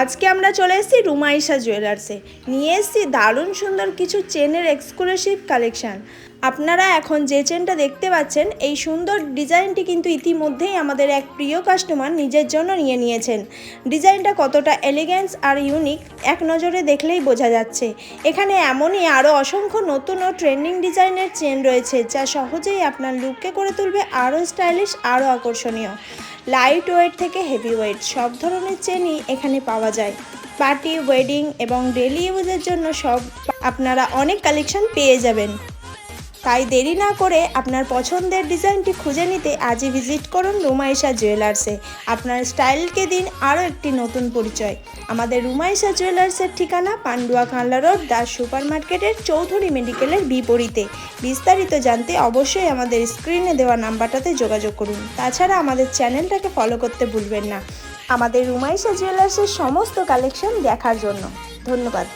আজকে আমরা চলে এসেছি রুমাইশা জুয়েলার্সে, নিয়ে এসেছি দারুণ সুন্দর কিছু চেনের এক্সক্লুসিভ কালেকশান। আপনারা এখন যে চেনটা দেখতে পাচ্ছেন, এই সুন্দর ডিজাইনটি কিন্তু ইতিমধ্যেই আমাদের এক প্রিয় কাস্টমার নিজের জন্য নিয়ে নিয়েছেন। ডিজাইনটা কতটা এলিগেন্স আর ইউনিক এক নজরে দেখলেই বোঝা যাচ্ছে। এখানে এমনই আরও অসংখ্য নতুন ও ট্রেন্ডিং ডিজাইনের চেন রয়েছে, যা সহজেই আপনার লুককে করে তুলবে আরও স্টাইলিশ, আরও আকর্ষণীয়। লাইট ওয়েট থেকে হেভি ওয়েট সব ধরনের চেনই এখানে পাওয়া যায়। পার্টি, ওয়েডিং এবং ডেলি ইউজের জন্য সব আপনারা অনেক কালেকশন পেয়ে যাবেন। তাই দেরি না করে আপনার পছন্দের ডিজাইনটি খুঁজে নিতে আজই ভিজিট করুন রুমাইশা জুয়েলার্সে। আপনার স্টাইলকে দিন আরও একটি নতুন পরিচয়। আমাদের রুমাইশা জুয়েলার্সের ঠিকানা পান্ডুয়া কানলা রোড, দাস সুপার মার্কেটের চৌধুরী মেডিকেলের বিপরীতে। বিস্তারিত জানতে অবশ্যই আমাদের স্ক্রিনে দেওয়া নাম্বারটাতে যোগাযোগ করুন। তাছাড়া আমাদের চ্যানেলটাকে ফলো করতে ভুলবেন না আমাদের রুমাইশা জুয়েলার্সের সমস্ত কালেকশন দেখার জন্য। ধন্যবাদ।